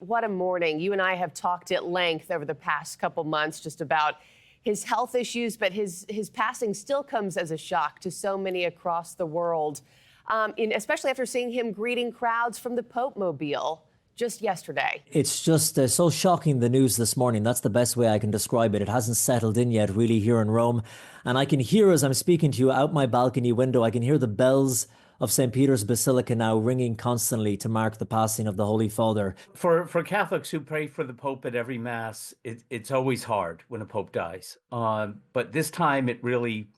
What a morning. You and I have talked at length over the past couple months just about his health issues, but his passing still comes as a shock to so many across the world, especially after seeing him greeting crowds from the Pope Mobile just yesterday. It's just so shocking, the news this morning. That's the best way I can describe it. It hasn't settled in yet, really, here in Rome. And I can hear, as I'm speaking to you out my balcony window, I can hear the bells of St. Peter's Basilica now ringing constantly to mark the passing of the Holy Father. For Catholics who pray for the Pope at every Mass, it's always hard when a Pope dies. But this time it really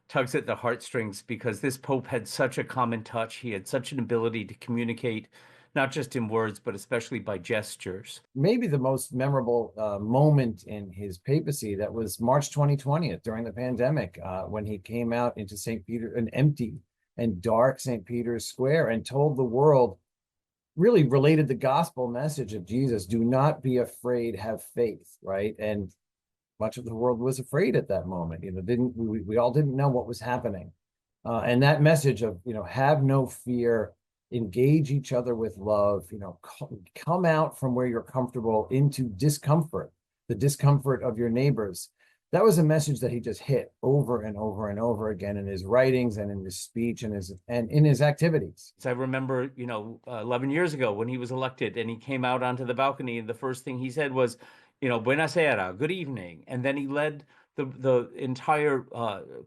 tugs at the heartstrings because this Pope had such a common touch. He had such an ability to communicate, not just in words, but especially by gestures. Maybe the most memorable moment in his papacy, that was March 2020 during the pandemic, when he came out into St. Peter, an empty and dark St. Peter's Square, and told the world, really related the gospel message of Jesus: do not be afraid, have faith, right? And much of the world was afraid at that moment. We all didn't know what was happening. And that message of, have no fear, engage each other with love, come out from where you're comfortable into discomfort, the discomfort of your neighbors. That was a message that he just hit over and over and over again in his writings and in his speech and in his activities. I remember, 11 years ago when he was elected and he came out onto the balcony, and the first thing he said was, buonasera, good evening. And then he led the entire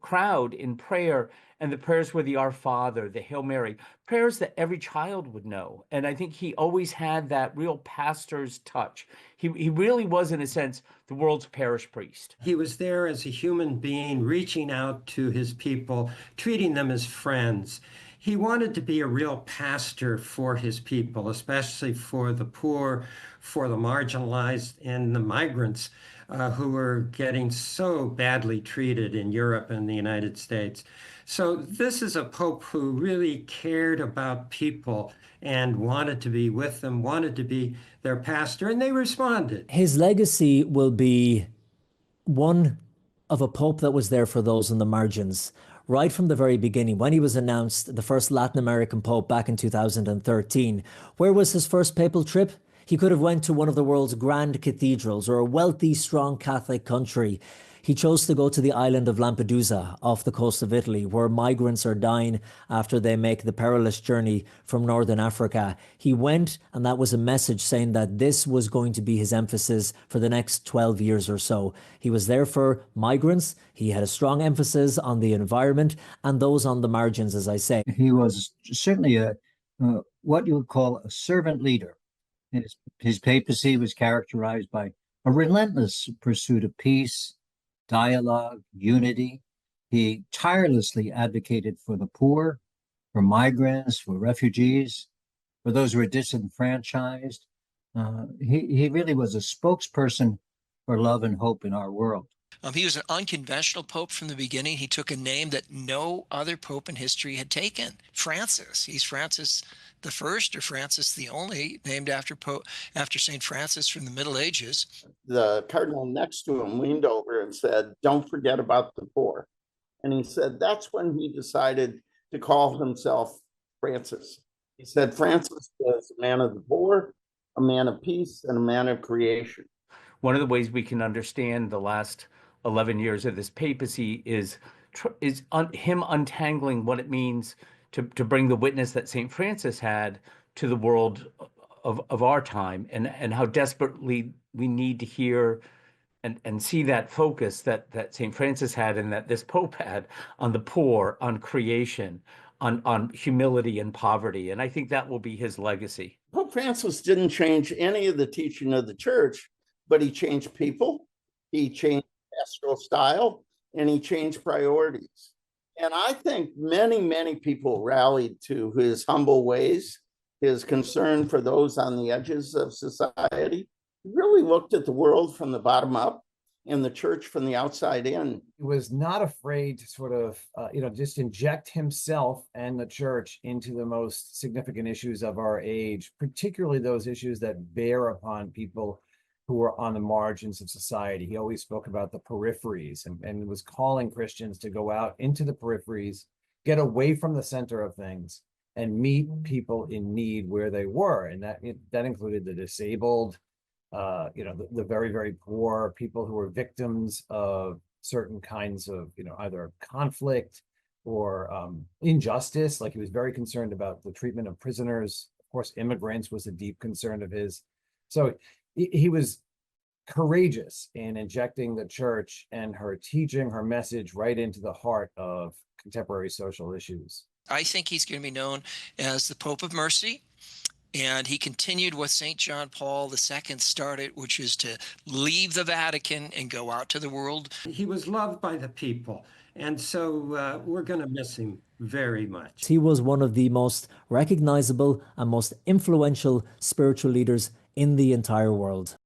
crowd in prayer, and the prayers were the Our Father, the Hail Mary, prayers that every child would know. And I think he always had that real pastor's touch. He really was, in a sense, the world's parish priest. He was there as a human being, reaching out to his people, treating them as friends. He wanted to be a real pastor for his people, especially for the poor, for the marginalized, and the migrants who were getting so badly treated in Europe and the United States. So this is a Pope who really cared about people and wanted to be with them, wanted to be their pastor, and they responded. His legacy will be one of a Pope that was there for those on the margins. Right from the very beginning, when he was announced the first Latin American Pope back in 2013, where was his first papal trip? He could have went to one of the world's grand cathedrals or a wealthy, strong Catholic country. He chose to go to the island of Lampedusa off the coast of Italy, where migrants are dying after they make the perilous journey from northern Africa. He went, and that was a message saying that this was going to be his emphasis for the next 12 years or so. He was there for migrants. He had a strong emphasis on the environment and those on the margins, as I say. He was certainly what you would call a servant leader. His papacy was characterized by a relentless pursuit of peace, dialogue, unity. He tirelessly advocated for the poor, for migrants, for refugees, for those who are disenfranchised. He really was a spokesperson for love and hope in our world. He was an unconventional pope from the beginning. He took a name that no other pope in history had taken, Francis. He's Francis the First, or Francis the Only, named after St. Francis from the Middle Ages. The cardinal next to him leaned over and said, "Don't forget about the poor." And he said that's when he decided to call himself Francis. He said Francis was a man of the poor, a man of peace, and a man of creation. One of the ways we can understand the last 11 years of this papacy is him untangling what it means to bring the witness that St. Francis had to the world of our time, and how desperately we need to hear and see that focus that St. Francis had and that this Pope had on the poor, on creation, on humility and poverty. And I think that will be his legacy. Pope Francis didn't change any of the teaching of the church, but he changed people, he changed pastoral style, and he changed priorities. And I think many, many people rallied to his humble ways, his concern for those on the edges of society. He really looked at the world from the bottom up and the church from the outside in. He was not afraid to sort of, just inject himself and the church into the most significant issues of our age, particularly those issues that bear upon people who are on the margins of society. He always spoke about the peripheries and was calling Christians to go out into the peripheries, get away from the center of things, and meet people in need where they were. And that included the disabled, the very, very poor, people who were victims of certain kinds of, either conflict or injustice. Like, he was very concerned about the treatment of prisoners. Of course, immigrants was a deep concern of his. So he was courageous in injecting the church and her teaching, her message right into the heart of contemporary social issues. I think he's going to be known as the Pope of Mercy. And he continued what St. John Paul II started, which is to leave the Vatican and go out to the world. He was loved by the people. And so we're going to miss him very much. He was one of the most recognizable and most influential spiritual leaders in the entire world.